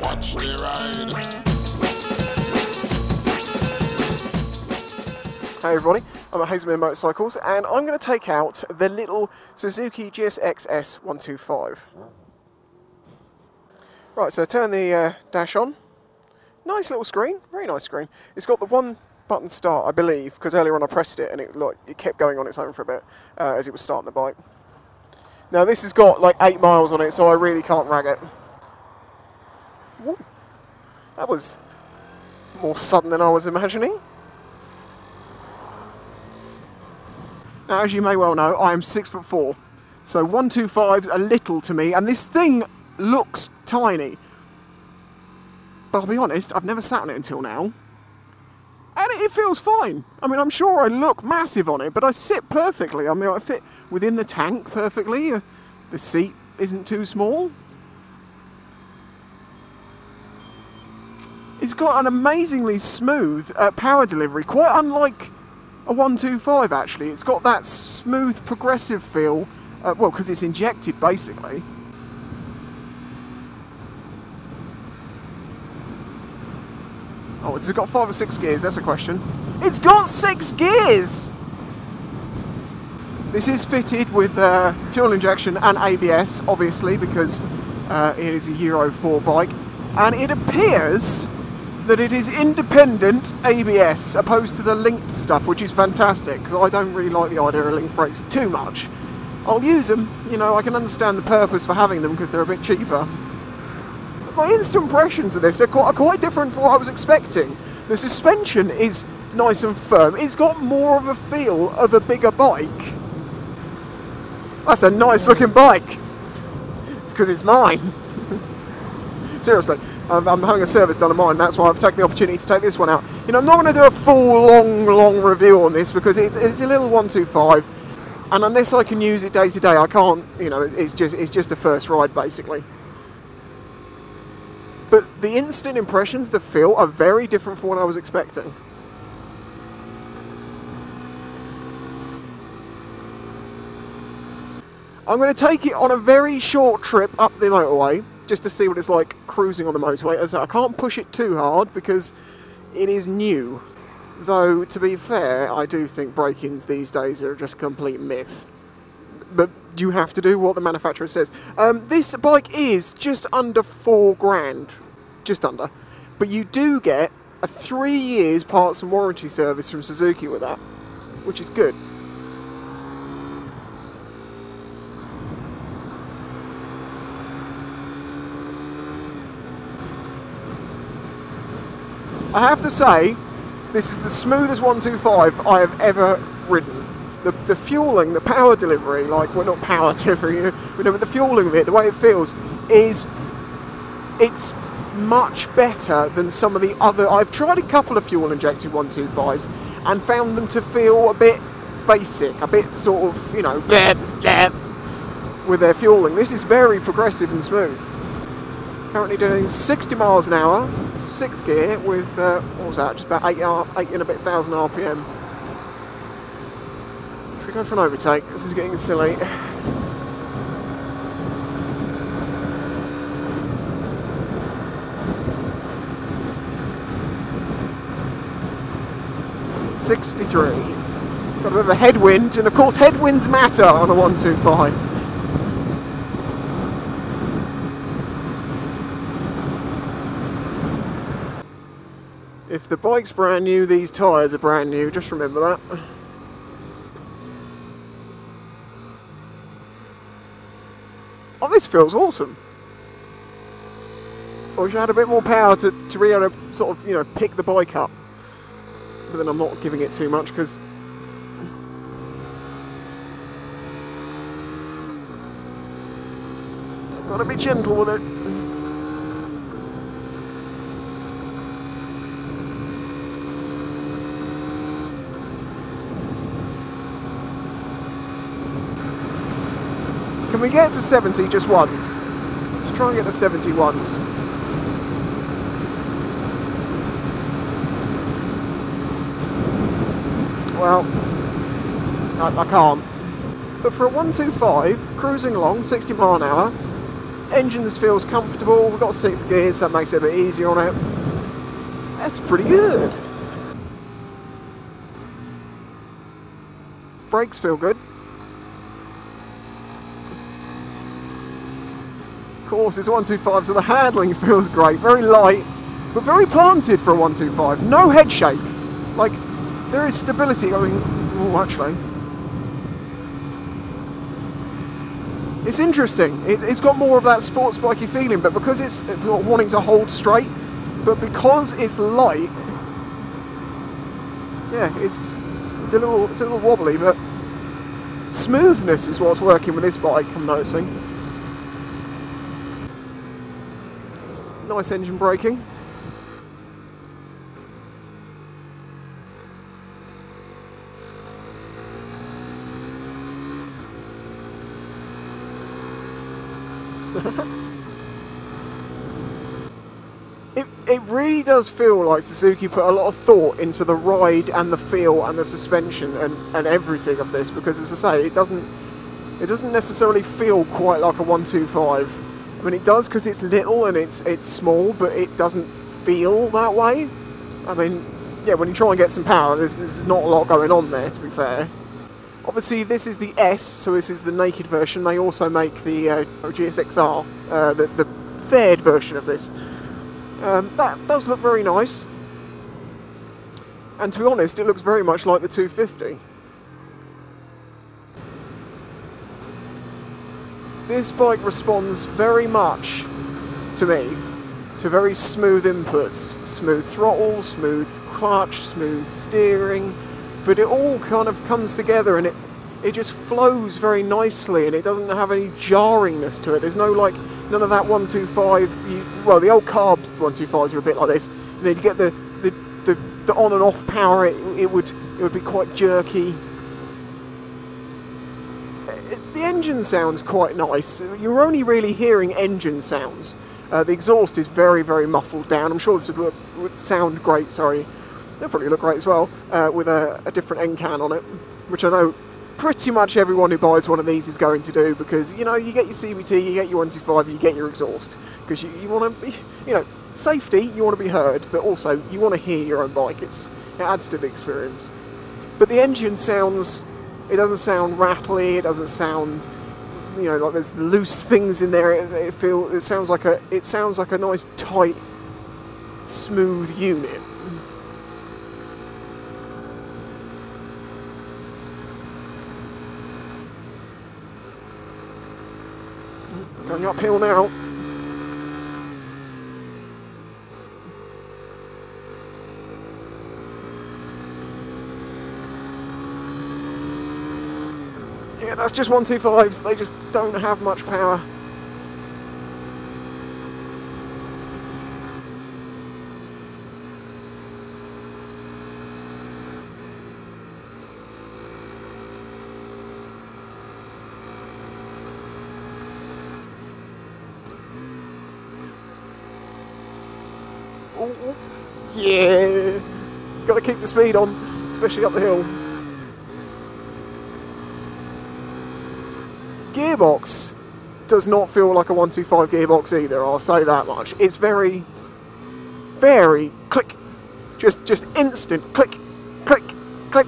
Watch me ride. Hey everybody, I'm at Haslemere Motorcycles and I'm going to take out the little Suzuki GSX-S125. Right, so turn the dash on. Nice little screen, very nice screen. It's got the one button start, I believe, because earlier on I pressed it and it kept going on its own for a bit as it was starting the bike. Now this has got like 8 miles on it, so I really can't rag it. Woo. That was more sudden than I was imagining. Now, as you may well know, I am 6'4", so 125's a little to me, and this thing looks tiny. But I'll be honest, I've never sat on it until now, and it feels fine. I mean, I'm sure I look massive on it, but I sit perfectly. I mean, I fit within the tank perfectly. The seat isn't too small. It's got an amazingly smooth power delivery, quite unlike a 125 actually. It's got that smooth progressive feel, well, because it's injected basically. Oh, has it got 5 or 6 gears? That's a question. It's got 6 gears! This is fitted with fuel injection and ABS, obviously, because it is a Euro 4 bike. And it appears that it is independent ABS opposed to the linked stuff, which is fantastic because I don't really like the idea of link brakes too much. I'll use them, you know, I can understand the purpose for having them because they're a bit cheaper. But my instant impressions of this are quite different from what I was expecting. The suspension is nice and firm. It's got more of a feel of a bigger bike. That's a nice looking bike. It's because it's mine. Seriously. I'm having a service done on mine, that's why I've taken the opportunity to take this one out. You know, I'm not going to do a full, long review on this because it's a little 125, and unless I can use it day to day, I can't, you know, it's just a first ride, basically. But the instant impressions, the feel, are very different from what I was expecting. I'm going to take it on a very short trip up the motorway, just to see what it's like cruising on the motorway. As I can't push it too hard because it is new. Though, to be fair, I do think break-ins these days are just a complete myth. But you have to do what the manufacturer says. This bike is just under 4 grand. Just under. But you do get a 3 years parts and warranty service from Suzuki with that, which is good. I have to say, this is the smoothest 125 I have ever ridden. The fueling, the power delivery, like, well, not power delivery, you know, but the fueling of it, the way it feels, it's much better than some of the other. I've tried a couple of fuel injected 125s and found them to feel a bit basic, a bit sort of, you know, with their fueling. This is very progressive and smooth. Currently doing 60 miles an hour, 6th gear with, what was that, just about 8 and a bit thousand RPM. Should we go for an overtake? This is getting silly. $63. Got a bit of a headwind, and of course headwinds matter on a 125. If the bike's brand new, these tyres are brand new, just remember that. Oh, this feels awesome. I wish I had a bit more power to be able to sort of, you know, pick the bike up. But then I'm not giving it too much because I've got to be gentle with it. Can we get to 70 just once? Let's try and get to 70 once. Well, I can't. But for a 125, cruising along, 60 mile an hour, Engine feels comfortable. We've got 6th gears, so that makes it a bit easier on it. That's pretty good. Brakes feel good. Of course, it's a 125, so the handling feels great. Very light, but very planted for a 125. No head shake. Like, there is stability. I mean, oh, actually, it's interesting. It's got more of that sports bikey feeling, but because it's wanting to hold straight, but because it's light, yeah, it's a little wobbly, but smoothness is what's working with this bike, I'm noticing. Nice engine braking. It really does feel like Suzuki put a lot of thought into the ride and the feel and the suspension and everything of this, because, as I say, it doesn't necessarily feel quite like a 125. I mean, it does because it's little and it's small, but it doesn't feel that way. I mean, yeah, when you try and get some power, there's not a lot going on there, to be fair. Obviously, this is the S, so this is the naked version. They also make the GSX-R, the fared version of this. That does look very nice, and to be honest, it looks very much like the 250. This bike responds very much, to me, to very smooth inputs. Smooth throttle, smooth clutch, smooth steering, but it all kind of comes together and it just flows very nicely, and it doesn't have any jarringness to it. There's no, like, none of that 125, well, the old carb 125s are a bit like this. You know, to get the on and off power, it would be quite jerky. The engine sounds quite nice. You're only really hearing engine sounds. The exhaust is very, very muffled down. I'm sure this would sound great, sorry. They'll probably look great as well, with a different end can on it, which I know pretty much everyone who buys one of these is going to do, because, you know, you get your CVT, you get your 125, you get your exhaust, because you want to be, you know, safety, you want to be heard, but also you want to hear your own bike. It adds to the experience. But the engine sounds, it doesn't sound rattly, it doesn't sound, you know, like there's loose things in there. It sounds like a nice, tight, smooth unit. Going uphill now. Yeah, that's just 125s. They just don't have much power. Ooh, yeah, got to keep the speed on, especially up the hill. Gearbox does not feel like a 125 gearbox either, I'll say that much. It's very, very click, just instant click, click, click.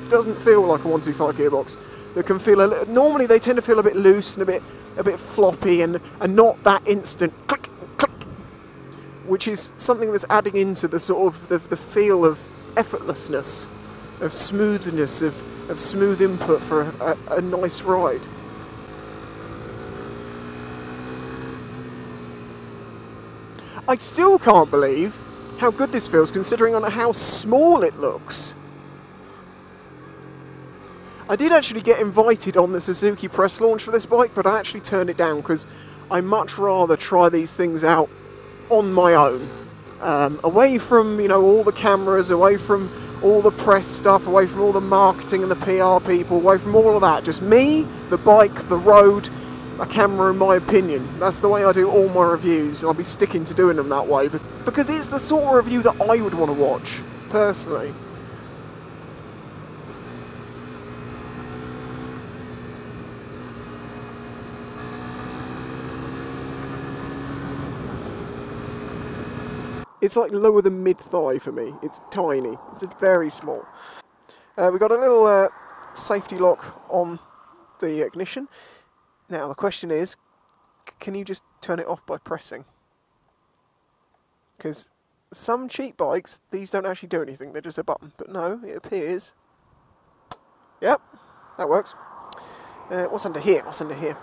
Doesn't feel like a 125 gearbox. They can feel normally they tend to feel a bit loose and a bit floppy and not that instant click, click, which is something that's adding into the sort of the feel of effortlessness, of smoothness, of smooth input for a nice ride. I still can't believe how good this feels, considering on how small it looks. I did actually get invited on the Suzuki press launch for this bike, but I actually turned it down because I much rather try these things out on my own, away from, you know, all the cameras, away from all the press stuff, away from all the marketing and the PR people, away from all of that. Just me, the bike, the road, a camera, and my opinion. That's the way I do all my reviews, and I'll be sticking to doing them that way, because it's the sort of review that I would want to watch, personally. It's like lower than mid-thigh for me. It's tiny. It's very small. We've got a little safety lock on the ignition. Now the question is, can you just turn it off by pressing? Because some cheap bikes, these don't actually do anything, they're just a button. But no, it appears... Yep, that works. What's under here? What's under here?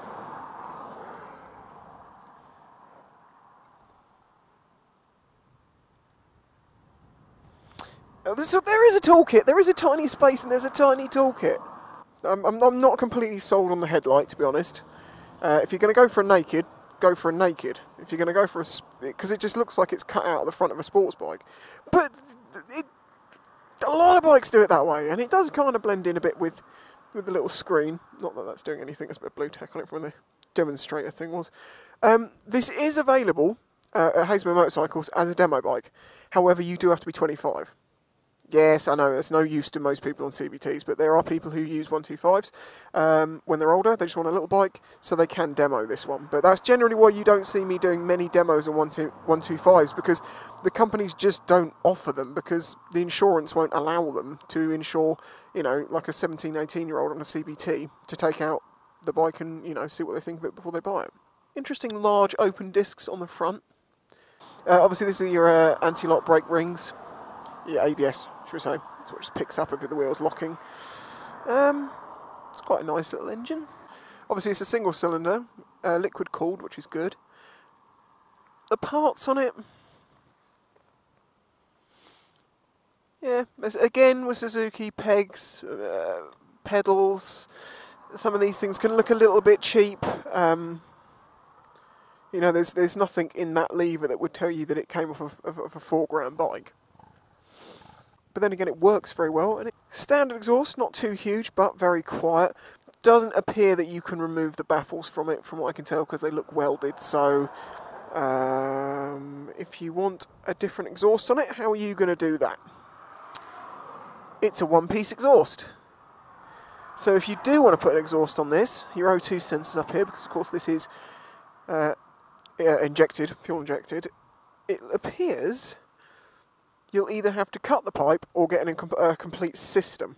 There is a toolkit. There is a tiny space and there's a tiny toolkit. I'm not completely sold on the headlight, to be honest. If you're going to go for a naked, go for a naked. If you're going to go for a... Because it just looks like it's cut out of the front of a sports bike. But a lot of bikes do it that way, and it does kind of blend in a bit with the little screen. Not that that's doing anything. There's a bit of blue tack on it from the demonstrator thing was. This is available at Haslemere Motorcycles as a demo bike. However, you do have to be 25. Yes, I know, it's no use to most people on CVTs, but there are people who use 125s when they're older. They just want a little bike, so they can demo this one. But that's generally why you don't see me doing many demos on 125s, because the companies just don't offer them, because the insurance won't allow them to insure, you know, like a 17, 18-year-old on a CVT to take out the bike and, you know, see what they think of it before they buy it. Interesting large open discs on the front. Obviously, this is your anti-lock brake rings. Yeah, ABS, should we say. So it just picks up over the wheels locking. It's quite a nice little engine. Obviously it's a single cylinder, liquid cooled, which is good. The parts on it, yeah, again with Suzuki pegs, pedals. Some of these things can look a little bit cheap. You know, there's nothing in that lever that would tell you that it came off of a £4 bike. But then again, it works very well. And standard exhaust, not too huge, but very quiet. Doesn't appear that you can remove the baffles from it, from what I can tell, because they look welded. So, if you want a different exhaust on it, how are you going to do that? It's a one-piece exhaust. So if you do want to put an exhaust on this, your O2 sensors up here, because of course this is injected, fuel injected, it appears you'll either have to cut the pipe or get a complete system.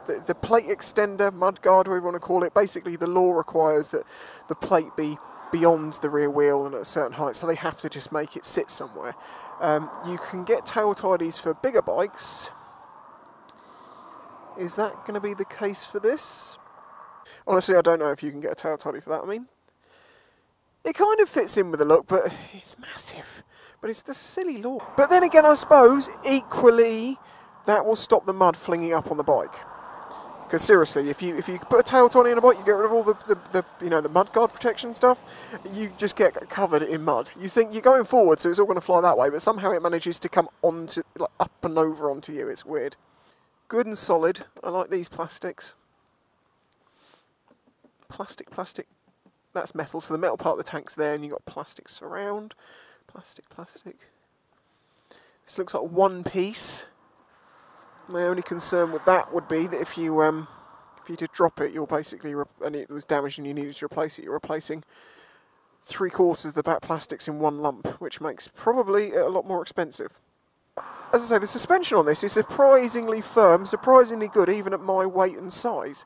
The plate extender, mudguard, whatever you want to call it, basically the law requires that the plate be beyond the rear wheel and at a certain height, so they have to just make it sit somewhere. You can get tail tidies for bigger bikes. Is that going to be the case for this? Honestly, I don't know if you can get a tail tidy for that. I mean, it kind of fits in with the look, but it's massive. But it's the silly law. But then again, I suppose, equally, that will stop the mud flinging up on the bike. Because seriously, if you put a tail toddy in a bike, you get rid of all the you know, the mudguard protection stuff, you just get covered in mud. You think you're going forward, so it's all going to fly that way, but somehow it manages to come onto, like, up and over onto you. It's weird. Good and solid. I like these plastics. Plastic. That's metal, so the metal part of the tank's there, and you've got plastic surround. Plastic. This looks like one piece. My only concern with that would be that if you did drop it, you're basically, and it was damaged and you needed to replace it, you're replacing 3/4 of the back plastics in one lump, which makes probably it a lot more expensive. As I say, the suspension on this is surprisingly firm, surprisingly good, even at my weight and size.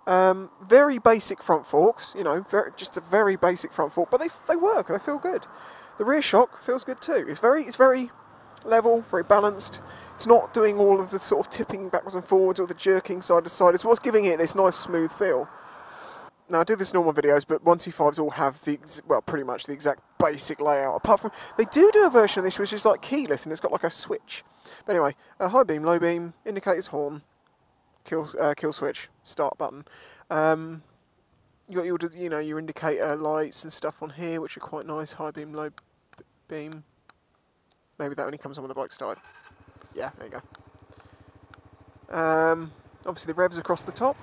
Very basic front forks, you know, just a very basic front fork, but they work, they feel good. The rear shock feels good too. It's very level, very balanced. It's not doing all of the sort of tipping backwards and forwards or the jerking side to side. It's what's giving it this nice smooth feel. Now I do this in all my videos, but 125s all have pretty much the exact basic layout. Apart from, they do a version of this which is like keyless and it's got like a switch. But anyway, high beam, low beam, indicators, horn, kill switch, start button. You got your indicator lights and stuff on here, which are quite nice. High beam, low beam. Maybe that only comes on when the bike's started. Yeah, there you go. Obviously the revs across the top.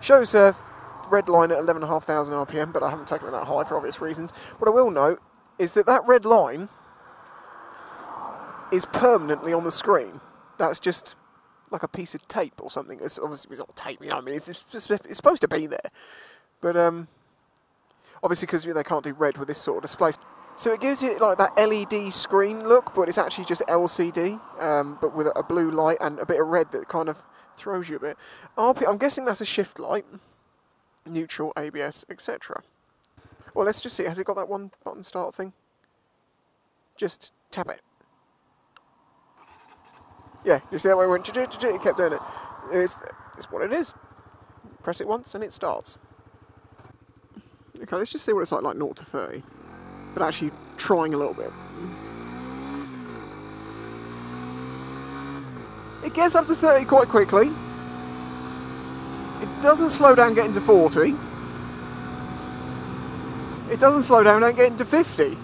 Shows a red line at 11,500 RPM, but I haven't taken it that high for obvious reasons. What I will note is that red line is permanently on the screen. That's just like a piece of tape or something. It's obviously it's not tape, you know what I mean? It's supposed to be there. But obviously because they can't do red with this sort of display. So it gives it like that LED screen look, but it's actually just LCD, but with a blue light and a bit of red that kind of throws you a bit. I'm guessing that's a shift light, neutral, ABS, etc. Well, let's just see. Has it got that one button start thing? Just tap it. Yeah, you see that way it went, it kept doing it. It's what it is. Press it once and it starts. Okay, let's just see what it's like 0 to 30. But actually trying a little bit. It gets up to 30 quite quickly. It doesn't slow down getting to 40. It doesn't slow down and get into 50.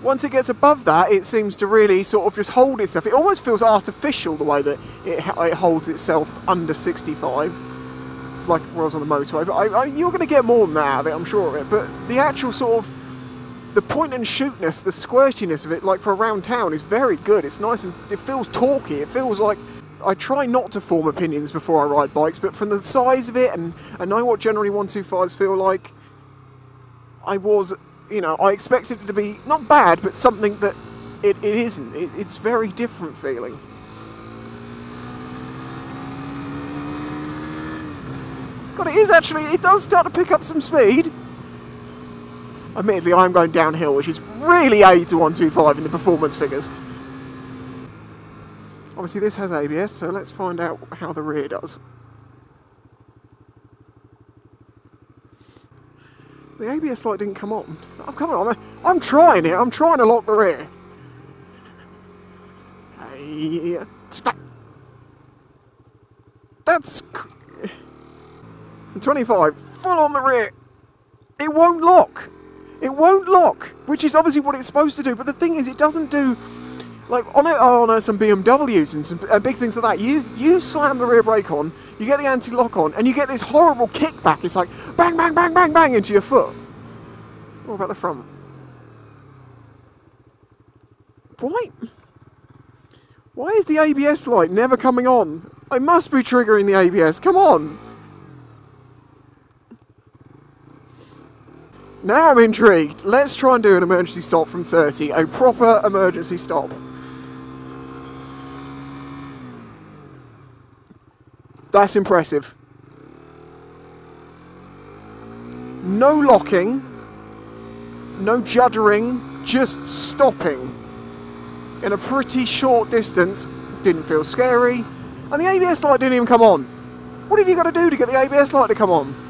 Once it gets above that, it seems to really sort of just hold itself. It almost feels artificial the way that it holds itself under 65, like it was on the motorway. But you're going to get more than that out of it, I'm sure of it. But the actual sort of, the point and shootness, the squirtiness of it, like for around town, is very good. It's nice and it feels torquey. It feels like, I try not to form opinions before I ride bikes, but from the size of it and I know what generally 125s feel like, I expected it to be not bad, but something that it isn't. It's very different feeling. God, it is actually, it does start to pick up some speed. Admittedly, I'm going downhill, which is really aids a 125 in the performance figures. Obviously this has ABS, so let's find out how the rear does. The ABS light didn't come on. Oh, come on, I'm trying it. I'm trying to lock the rear. That's 25, full on the rear. It won't lock. It won't lock, which is obviously what it's supposed to do. But the thing is, it doesn't do, like on some BMWs and some big things like that. You slam the rear brake on, you get the anti-lock on, and you get this horrible kickback. It's like bang, bang, bang, bang, bang into your foot. What about the front? Why is the ABS light never coming on? I must be triggering the ABS. Come on. Now I'm intrigued. Let's try and do an emergency stop from 30. A proper emergency stop. That's impressive. No locking. No juddering. Just stopping. In a pretty short distance. Didn't feel scary. And the ABS light didn't even come on. What have you got to do to get the ABS light to come on?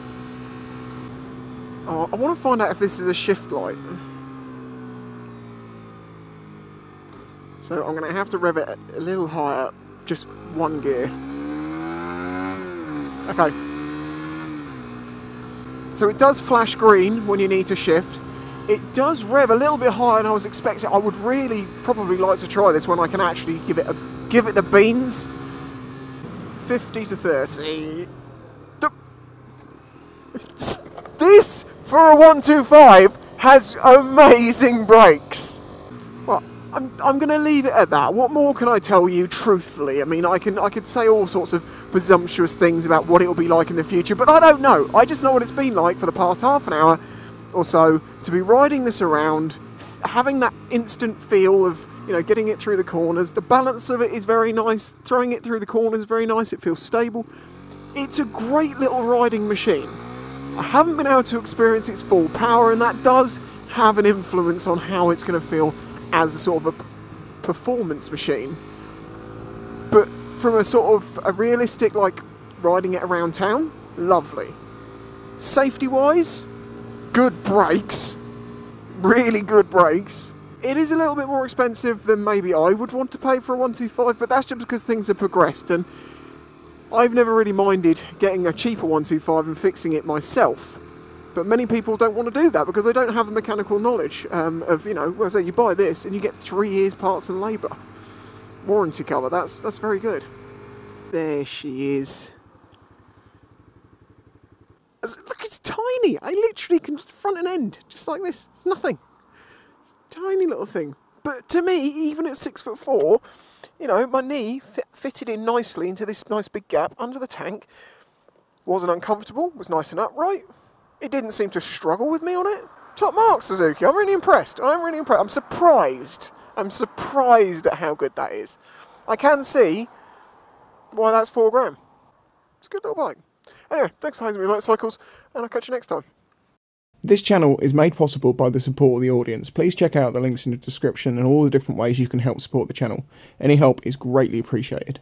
Oh, I want to find out if this is a shift light. So I'm going to have to rev it a little higher, just one gear. Okay. So it does flash green when you need to shift. It does rev a little bit higher than I was expecting. I would really probably like to try this when I can actually give it the beans. 50 to 30. This, for a 125, has amazing brakes. Well, I'm going to leave it at that. What more can I tell you truthfully? I mean, I could say all sorts of presumptuous things about what it will be like in the future, but I don't know. I just know what it's been like for the past half an hour or so, to be riding this around, having that instant feel of, you know, getting it through the corners. The balance of it is very nice. Throwing it through the corners is very nice. It feels stable. It's a great little riding machine. I haven't been able to experience its full power, and that does have an influence on how it's going to feel as a sort of a performance machine. But from a sort of a realistic, like, riding it around town, lovely. Safety-wise, good brakes. Really good brakes. It is a little bit more expensive than maybe I would want to pay for a 125, but that's just because things have progressed, and I've never really minded getting a cheaper 125 and fixing it myself. But many people don't want to do that because they don't have the mechanical knowledge of, you know, well, say you buy this and you get 3 years parts and labour. Warranty cover, that's very good. There she is. Look, it's tiny. I literally can just front and end, just like this. It's nothing. It's a tiny little thing. But to me, even at 6'4", you know, my knee fitted in nicely into this nice big gap under the tank. Wasn't uncomfortable, was nice and upright. It didn't seem to struggle with me on it. Top marks, Suzuki. I'm really impressed. I'm surprised. I'm surprised at how good that is. I can see why that's £4 grand. It's a good little bike. Anyway, thanks for Haslemere Motorcycles, and I'll catch you next time. This channel is made possible by the support of the audience. Please check out the links in the description and all the different ways you can help support the channel. Any help is greatly appreciated.